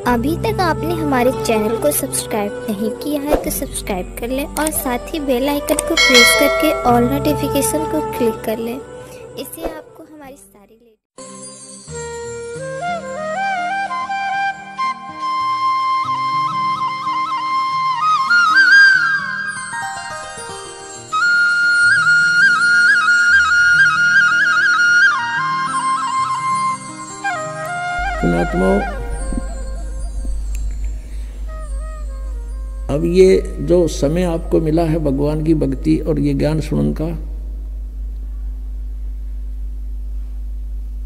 अभी तक आपने हमारे चैनल को सब्सक्राइब नहीं किया है तो सब्सक्राइब कर लें और साथ ही बेल आइकन को प्रेस करके ऑल नोटिफिकेशन को क्लिक कर लें। इससे आपको हमारी सारी पुणात्माओं, अब ये जो समय आपको मिला है भगवान की भक्ति और ये ज्ञान सुनने का,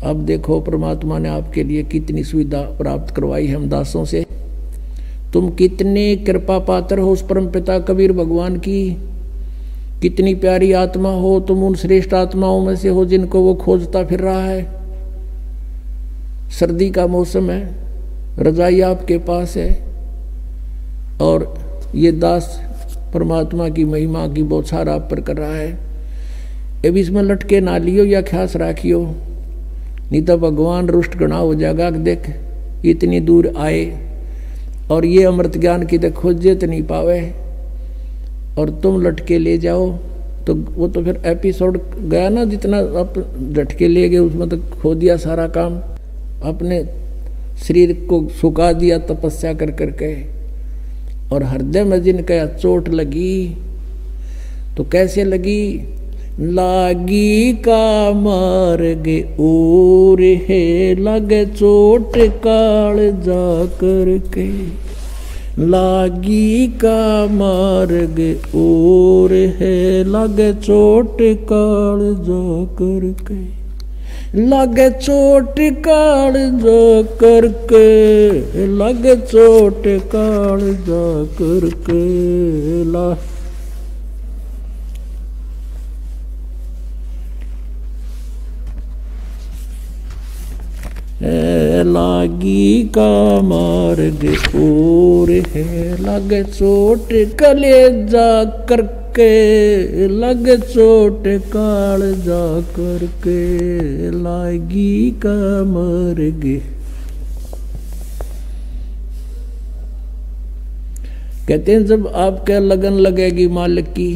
अब देखो परमात्मा ने आपके लिए कितनी सुविधा प्राप्त करवाई है हम दासों से। तुम कितने कृपा पात्र हो उस परम पिता कबीर भगवान की, कितनी प्यारी आत्मा हो तुम, उन श्रेष्ठ आत्माओं में से हो जिनको वो खोजता फिर रहा है। सर्दी का मौसम है, रजाई आपके पास है और ये दास परमात्मा की महिमा की बौछार आप पर कर रहा है। अब इसमें लटके ना लियो या ख्यास राखियो, नहीं तो भगवान रुष्ट गणा हो जाएगा। देख इतनी दूर आए और ये अमृत ज्ञान की तो खोजे तो नहीं पावे और तुम लटके ले जाओ, तो वो तो फिर एपिसोड गया ना। जितना आप झटके ले गए उसमें तो खो दिया सारा काम, अपने शरीर को सुखा दिया तपस्या कर करके। और हृदय में जिनका चोट लगी तो कैसे लगी? लागी का मार्ग और है लगे चोट काल जा करके, लागी का मार्ग और है लगे चोट काल जा करके, लगे चोट काल जा करके, लगे चोट काल जा करके। लागी का मार्ग और है लगे चोट कले जा करके, लगे चोट काल जा करके, लागी का मार्ग। कहते हैं जब आपके लगन लगेगी मालिक की,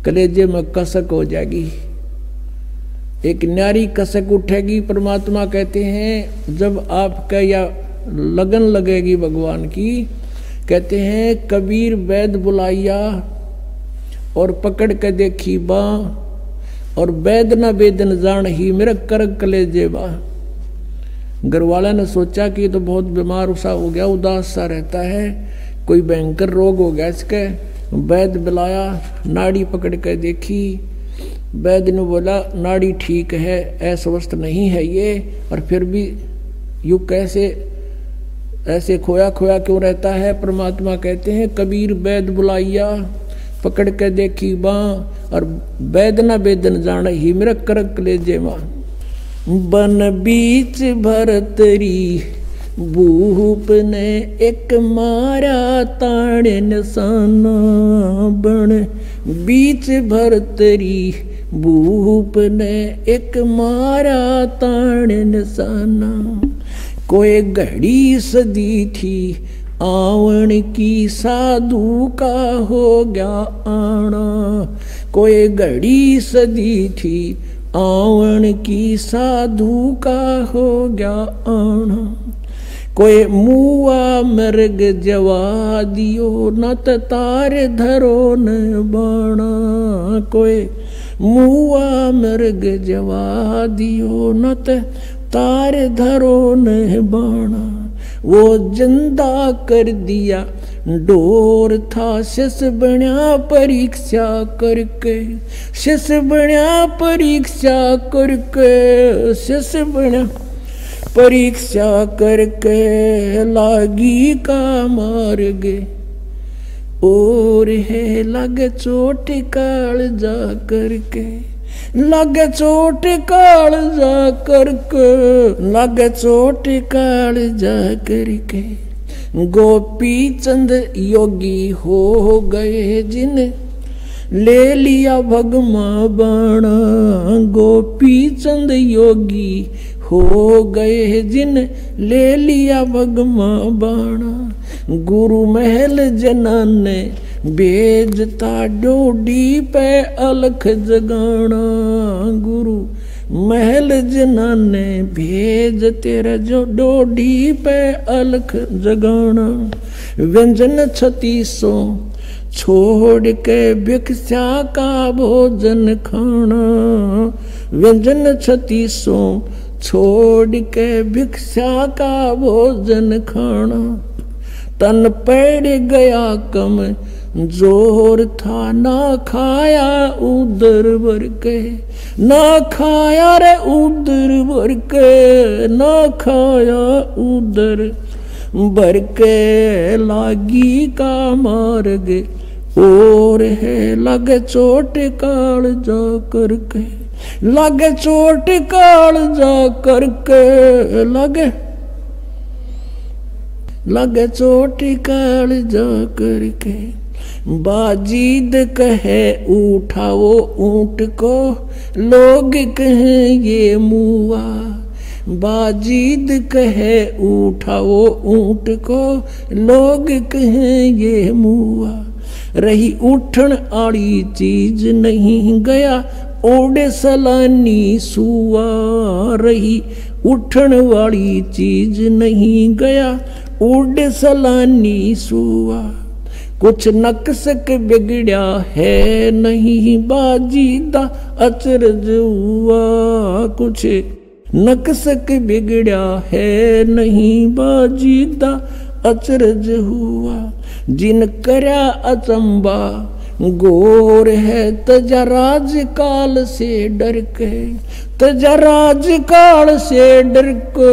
कलेजे में कसक हो जाएगी, एक न्यारी कसक उठेगी। परमात्मा कहते हैं जब आपका या लगन लगेगी भगवान की, कहते हैं कबीर वैद बुलाइया और पकड़ के देखी बा, और वैद न वेदन जान ही मेरा करक कलेजे बा। घर वाला ने सोचा कि तो बहुत बीमार सा हो गया, उदास सा रहता है, कोई भयंकर रोग हो गया इसके। वैद बुलाया, नाड़ी पकड़ के देखी, वैद्य ने बोला नाड़ी ठीक है, अस्वस्थ नहीं है ये, और फिर भी यू कैसे ऐसे खोया खोया क्यों रहता है? परमात्मा कहते हैं कबीर वैद्य बुलाइया पकड़ के देखी बा, और वैद्य न वेदन जान ही मेरा करक कलेजे मां। बन बीच भरतरी भूप ने एक मारा ताड़ निशाना, बन बीच भरतरी भूप ने एक मारा ताड़ निशाना। कोई घड़ी सदी थी आवन की, साधु का हो गया आना। कोई घड़ी सदी थी आवन की, साधु का हो गया आना। कोई मुआ मर्ग जवा दियो न तार धरो न बाणा। कोई मुआ मर्ग जवा दियो न तार धरो न बाणा। वो जिंदा कर दिया डोर था शिष बण्या परीक्षा करके, शिष बण्या परीक्षा करके, शिष बण्या परीक्षा करके, लागी का मार्ग और है लगे चोट काल जा करके, लगे चोट काल जा करके, लगे चोट काल जा करके। गोपी चंद योगी हो गए जिन ले लिया भगमा बाणा, गोपी चंद योगी हो गए जिन ले लिया भगमा बाणा। गुरु महल जनाने बेजता डोडी पे अलख जगाना, गुरु महल जनाने भेज तेरा जो डोडी पे अलख जगाना। व्यंजन 3600 छोड़ के भिक्षा का भोजन खाना, व्यंजन 3600 छोड़ के भिक्षा का भोजन खाना। तन पड़ गया कम जोर था, ना खाया उदर भर के, ना खाया रे उदर भर के, ना खाया उदर भर के। लागी का मार्ग और है लगे चोट काल जा करके, लगे चोट काल जा करके, लगे चोट काल जा करके। बाजीद कहे उठाओ ऊंट को, लोग कहें ये मुआ, बाजीद कहे उठाओ ऊंट को, लोग कहें ये मुआ। रही उठन आड़ी चीज नहीं गया ओडे सलानी सुआ, रही उठन वाली चीज नहीं गया ओडे सलानी सुआ। कुछ नक्सक बिगड़ा है नहीं बाजीदा अचरज हुआ, कुछ नक्सक बिगड़ा है नहीं बाजीदा अचरज हुआ। जिन करया अचंबा गोर है तजराज काल से डर के, तजराज काल से डर के,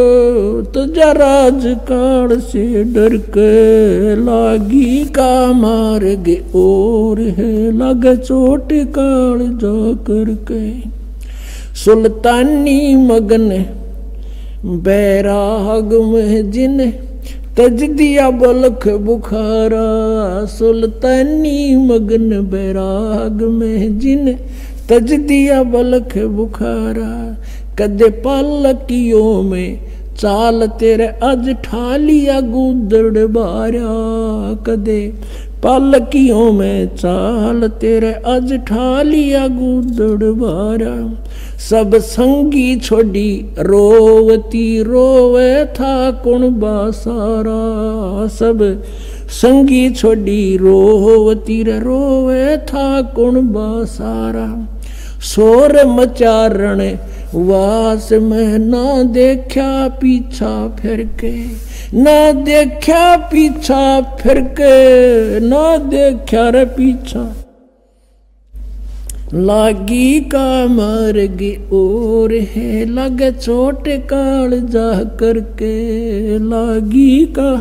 तजराज काल से डर के। लागी का मार्ग और है लगे चोट काल जा करके। सुल्तानी मगन बैराग में जिन तज दिया बलख बुखारा, सुल्तानी मगन बैराग में जिन तज दिया बलख बुखारा। कदे पालकियों में चाल तेरे अज ठालिया गुदड़ बारा, कदे पालकियों में चाल तेरे अज ठालिया गुदड़ बारा। सब संगी छोड़ी रोवती रोवे था कुण बासारा, सब संगी छोड़ी रोवती रोवे था कुण बासारा। शोर मचारण वास में ना देखा पीछा फिर के, ना देखा पीछा फिर के, ना देखा रे पीछा। लागी का मार्ग और है लगे चोट काल जा करके। लागी का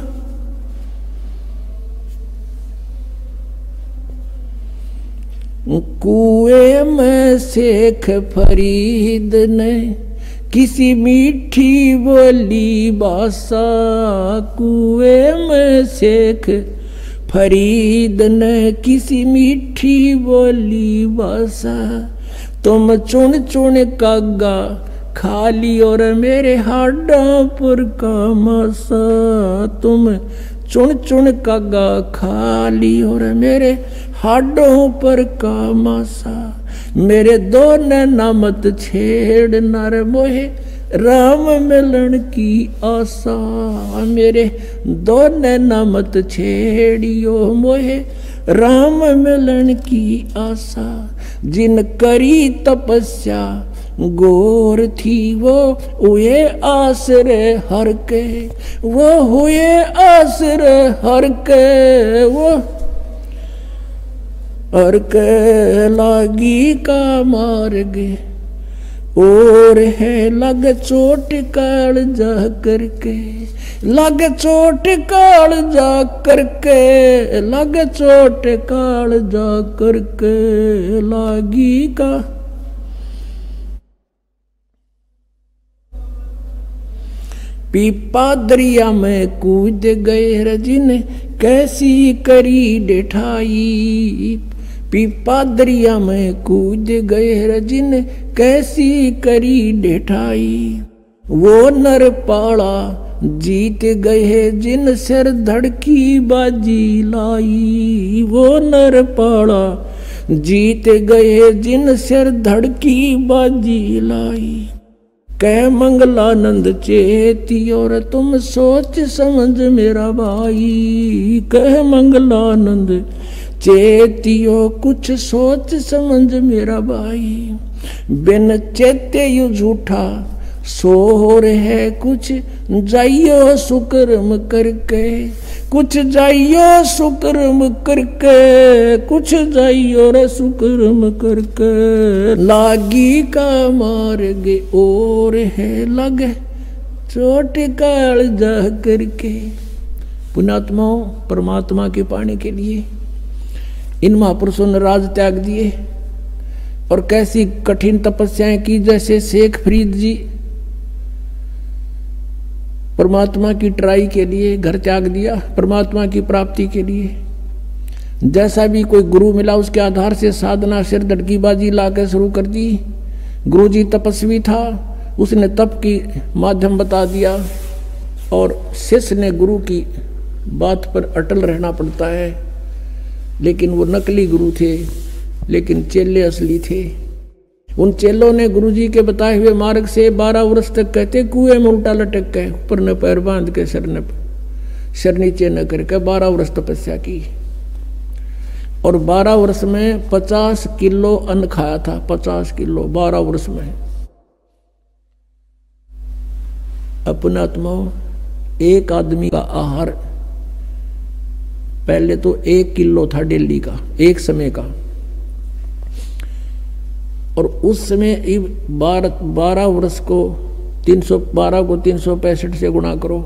कुएं में शेख फरीद ने किसी मीठी बोली बासा, कुएं में शेख फरीद ने किसी मीठी बोली बासा। तुम चुन चुन कागा खाली और मेरे हाडों पर का मासा, तुम चुन चुन कागा खाली और मेरे हाडों पर का मासा। मेरे दो नैना मत छेड़ नर मोहे राम मिलन की आशा, मेरे दो नैना मत छेड़ियो मोहे राम मिलन की आशा। जिन करी तपस्या गोर थी वो हुए आसरे हर के, वो हुए आसरे हर के, वो हर के। लागी का मार्ग और है लग चोट काल जा करके, लग चोट काल जा करके, लग चोट काल जा करके। लागी का पीपा दरिया में कूद गए रजिन कैसी करी डिठाई, पीपा दरिया में कूद गए जिन कैसी करी ढेठाई। वो नर पाड़ा जीत गए जिन सिर धड़की बाजी लाई। वो नर पाड़ा जीत गए जिन सिर धड़की बाजी लाई। कह मंगलानंद चेती और तुम सोच समझ मेरा भाई। कह मंगलानंद चेतियो कुछ सोच समझ मेरा भाई। बिन चेते यू झूठा सोर है कुछ जाइयो सुकर्म करके। कुछ जाइयो सुकर्म करके, कुछ जाइयो रे सुकर्म करके। लागी का मार्ग और है लगे चोट काल जा करके। पुण्यात्माओं, परमात्मा के पाने के लिए इन महापुरुषों ने राज त्याग दिए और कैसी कठिन तपस्याएं की। जैसे शेख फरीद जी परमात्मा की ट्राई के लिए घर त्याग दिया, परमात्मा की प्राप्ति के लिए। जैसा भी कोई गुरु मिला उसके आधार से साधना सिर धड़कीबाजी लाकर शुरू कर दी। गुरु जी तपस्वी था, उसने तप की माध्यम बता दिया और शिष्य ने गुरु की बात पर अटल रहना पड़ता है। लेकिन वो नकली गुरु थे, लेकिन चेले असली थे। उन चेलों ने गुरुजी के बताए हुए मार्ग से 12 वर्ष तक कहते कुएं में उल्टा लटक के ऊपर न पैर बांध के सिर नीचे न करके 12 वर्ष तपस्या की। और 12 वर्ष में 50 किलो अन्न खाया था, 50 किलो 12 वर्ष में। अपनात्माओं, एक आदमी का आहार पहले तो 1 किलो था डेली का, एक समय का। और उस समय 12 वर्ष को 312 को 365 से गुणा करो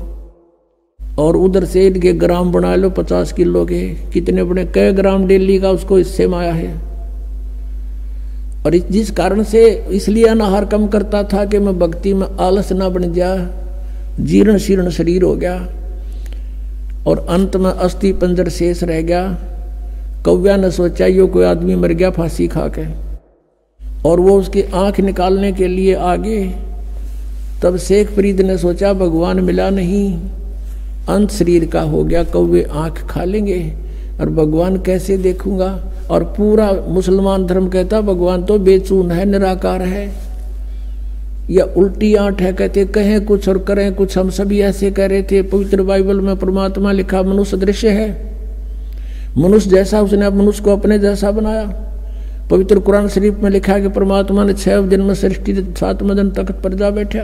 और उधर से इनके ग्राम बना लो 50 किलो के। कितने बड़े कई ग्राम डेली का उसको इससे में आया है। और जिस कारण से इसलिए अनाहार कम करता था कि मैं भक्ति में आलस ना बन जा, जीर्ण शीर्ण शरीर हो गया और अंत में अस्थि पंजर शेष रह गया। कौव्या ने सोचा यो कोई आदमी मर गया फांसी खा के, और वो उसकी आंख निकालने के लिए आगे। तब शेख फरीद ने सोचा भगवान मिला नहीं, अंत शरीर का हो गया, कौवे आंख खा लेंगे और भगवान कैसे देखूंगा। और पूरा मुसलमान धर्म कहता भगवान तो बेचून है, निराकार है, या उल्टी आंट है। कहते कहें कुछ और करें कुछ। हम सभी ऐसे कह रहे थे। पवित्र बाइबल में परमात्मा लिखा मनुष्य दृश्य है, मनुष्य जैसा उसने मनुष्य को अपने जैसा बनाया। पवित्र कुरान शरीफ में लिखा है कि परमात्मा ने 6 दिन में सृष्टि 7वें दिन तख्त पर जा बैठा।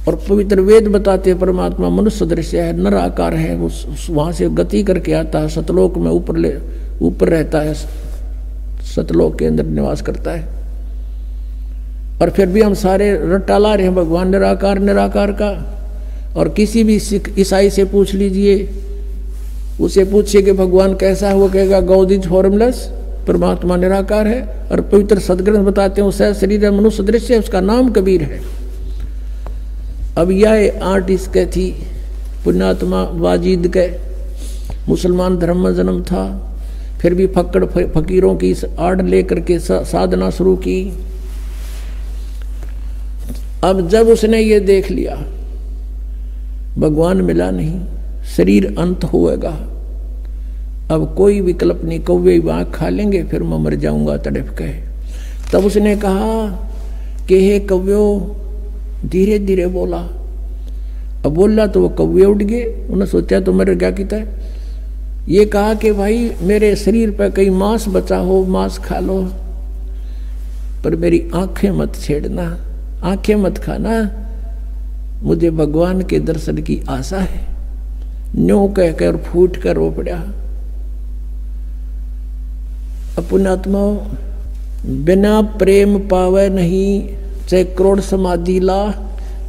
और पवित्र वेद बताते परमात्मा मनुष्य दृश्य है, निराकार है। वो वहां से गति करके आता है, सतलोक में ऊपर रहता है, सतलोक के अंदर निवास करता है। और फिर भी हम सारे रट्टा ला रहे हैं भगवान निराकार निराकार का। और किसी भी सिख ईसाई से पूछ लीजिए, उसे पूछिए कि भगवान कैसा है, वो कहेगा गॉड इज फॉर्मलेस, परमात्मा निराकार है। और पवित्र सदग्रंथ बताते हैं उसका शरीर है, मनुष्य दृश्य है, उसका नाम कबीर है। अब यह आर्ट इसके थी पुण्यात्मा वाजिद के, मुसलमान धर्म में जन्म था, फिर भी फक्कड़ फकीरों की आड़ लेकर के साधना शुरू की। अब जब उसने ये देख लिया भगवान मिला नहीं, शरीर अंत होएगा, अब कोई विकल्प नहीं, कौवे आँख खा लेंगे, फिर मैं मर जाऊंगा तड़प के। तब उसने कहा कि हे कौव्यो, धीरे धीरे बोला। अब बोला तो वो कौवे उड़ गए, उन्हें सोचा तो मर गया किता। ये कहा कि भाई मेरे शरीर पर कहीं मांस बचा हो, मांस खा लो, पर मेरी आंखें मत छेड़ना, आंखें मत खाना, मुझे भगवान के दर्शन की आशा है। न्यों कहकर फूट कर रो पड़ा। पुण्यात्मा, बिना प्रेम पावे नहीं, चाहे करोड़ समाधि ला।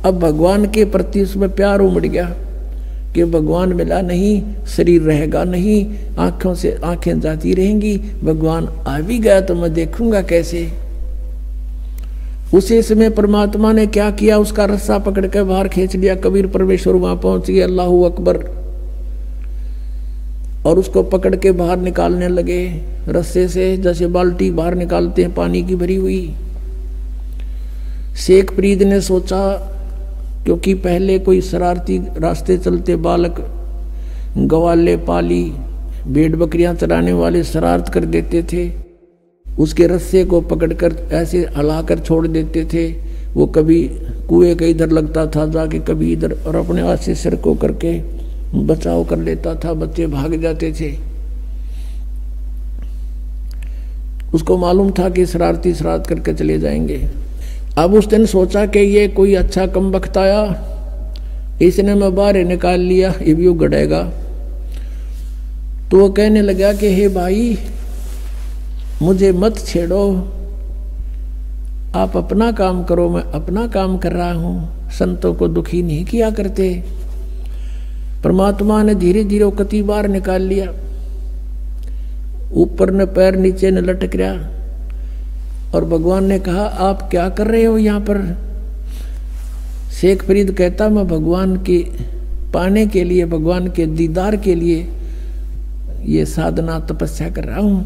अब भगवान के प्रति उसमें प्यार उमड़ गया कि भगवान मिला नहीं, शरीर रहेगा नहीं, आंखों से आंखें जाती रहेंगी, भगवान आ भी गया तो मैं देखूंगा कैसे। उसी समय परमात्मा ने क्या किया, उसका रस्सा पकड़ कर बाहर खींच लिया। कबीर परमेश्वर वहां पहुंच गए, अल्लाहू अकबर। और उसको पकड़ के बाहर निकालने लगे रस्से से, जैसे बाल्टी बाहर निकालते हैं पानी की भरी हुई। शेख फरीद ने सोचा, क्योंकि पहले कोई शरारती रास्ते चलते बालक, गवाले, पाली, भेड़ बकरियां चराने वाले शरारत कर देते थे, उसके रस्से को पकड़कर ऐसे हिलाकर छोड़ देते थे। वो कभी कुएं के इधर लगता था जाके, कभी इधर, और अपने हाथ से सिर को करके बचाव कर लेता था, बच्चे भाग जाते थे। उसको मालूम था कि शरारती शरारत करके चले जाएंगे। अब उस दिन सोचा कि ये कोई अच्छा कम वक्त आया, इसने मैं बाहर निकाल लिया, ये भी गड़ेगा। तो वो कहने लगा कि हे भाई, मुझे मत छेड़ो, आप अपना काम करो, मैं अपना काम कर रहा हूं। संतों को दुखी नहीं किया करते। परमात्मा ने धीरे धीरे कति बार निकाल लिया, ऊपर न पैर नीचे न लटक रहा। और भगवान ने कहा, आप क्या कर रहे हो यहाँ पर? शेख फरीद कहता, मैं भगवान के पाने के लिए, भगवान के दीदार के लिए ये साधना तपस्या कर रहा हूं।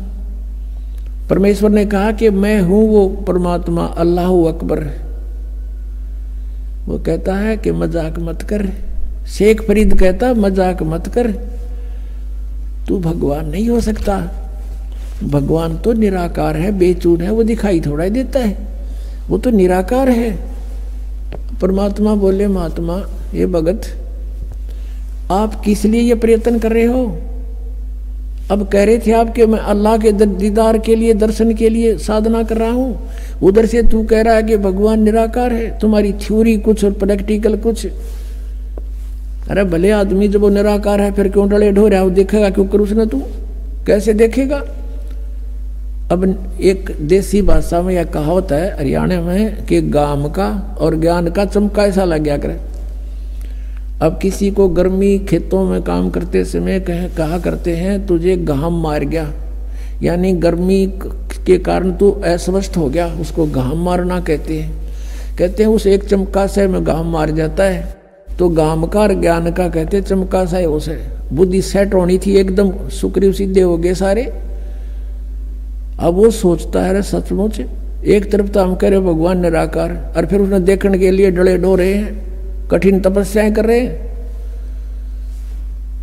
परमेश्वर ने कहा कि मैं हूं वो परमात्मा, अल्लाह अकबर। वो कहता है कि मजाक मत कर। शेख फरीद कहता, मजाक मत कर, तू भगवान नहीं हो सकता। भगवान तो निराकार है, बेचून है, वो दिखाई थोड़ा ही देता है, वो तो निराकार है। परमात्मा बोले, महात्मा ये भगत, आप किस लिए ये प्रयत्न कर रहे हो? अब कह रहे थे आप कि मैं अल्लाह के दीदार के लिए, दर्शन के लिए साधना कर रहा हूं, उधर से तू कह रहा है कि भगवान निराकार है। तुम्हारी थ्योरी कुछ और प्रैक्टिकल कुछ। अरे भले आदमी जब वो निराकार है फिर क्यों डले ढो रहा है? वो देखेगा क्यों कर उसने? तू कैसे देखेगा? अब एक देसी भाषा में यह कहावत है हरियाणा में कि गाम का और ज्ञान का चमका ऐसा लग गया करे। अब किसी को गर्मी खेतों में काम करते समय कहा करते हैं, तुझे घाम मार गया, यानी गर्मी के कारण तू अस्वस्थ हो गया, उसको घाम मारना कहते हैं। कहते हैं उस एक चमका से में घाम मार जाता है। तो घाम का और ज्ञान का कहते चमका सा है, उसे बुद्धि सेट होनी थी, एकदम सुग्रीव सीधे हो गए सारे। अब वो सोचता है सचमुच एक तरफ तो हम कह रहे भगवान निराकार, और फिर उसने देखने के लिए डले डो रहे हैं, कठिन तपस्याएं कर रहे हैं।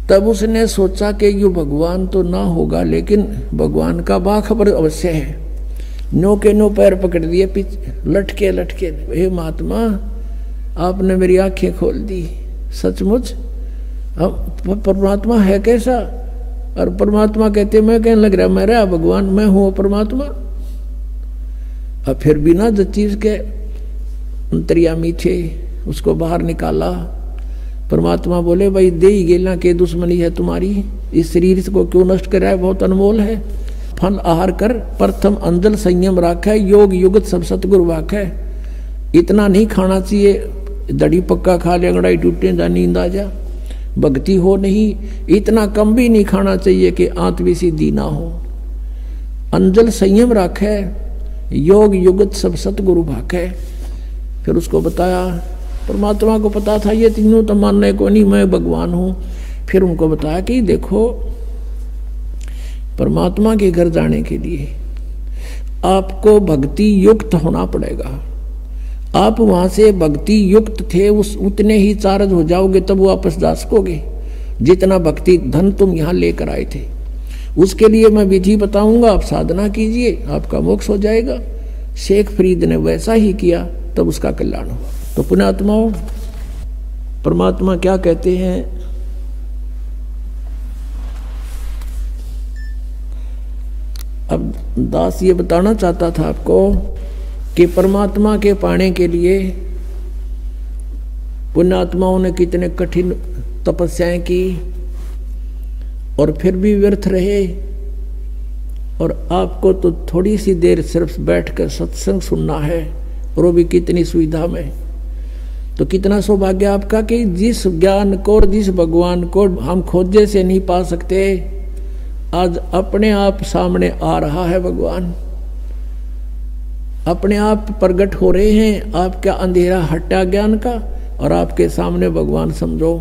तब उसने सोचा कि यू भगवान तो ना होगा, लेकिन भगवान का बाखबर अवश्य है। नो के नो पैर पकड़ दिए, पीछे लटके लटके, हे महात्मा आपने मेरी आंखें खोल दी, सचमुच हम परमात्मा है कैसा? और परमात्मा कहते मैं कहने लग रहा मैं रहा भगवान, मैं हूं परमात्मा। अब फिर बिना जिस चीज के अंतर्यामी थे उसको बाहर निकाला। परमात्मा बोले, भाई दे ही गेला के दुश्मनी है तुम्हारी, इस शरीर को क्यों नष्ट कर रहा है? बहुत अनमोल है। फल आहार कर, प्रथम अंजल संयम राखै, योग युगत सब सतगुरु वाखै। इतना नहीं खाना चाहिए, दड़ी पक्का खा ले अंगड़ाई टूटे जा नींद आ जा, भक्ति हो नहीं। इतना कम भी नहीं खाना चाहिए कि आत्मी सिद्धि ना हो। अंजल संयम राखै, योग युगत सब सतगुरु भाखै। फिर उसको बताया, परमात्मा को पता था ये तीनों तो मानने को नहीं, मैं भगवान हूं। फिर उनको बताया कि देखो परमात्मा के घर जाने के लिए आपको भक्ति युक्त होना पड़ेगा। आप वहां से भक्ति युक्त थे, उस उतने ही चार्ज हो जाओगे तब वापस जा सकोगे जितना भक्ति धन तुम यहाँ लेकर आए थे। उसके लिए मैं विधि बताऊंगा, आप साधना कीजिए, आपका मोक्ष हो जाएगा। शेख फरीद ने वैसा ही किया, तब उसका कल्याण हुआ। तो पुण्यात्माओं, परमात्मा क्या कहते हैं? अब दास ये बताना चाहता था आपको कि परमात्मा के पाने के लिए पुण्यात्माओं ने कितने कठिन तपस्याएं की और फिर भी व्यर्थ रहे। और आपको तो थोड़ी सी देर सिर्फ बैठकर सत्संग सुनना है, और वो भी कितनी सुविधा में। तो कितना सौभाग्य आपका कि जिस ज्ञान को और जिस भगवान को हम खोजे से नहीं पा सकते, आज अपने आप सामने आ रहा है भगवान, अपने आप प्रकट हो रहे हैं। आपका अंधेरा हटा ज्ञान का और आपके सामने भगवान समझो।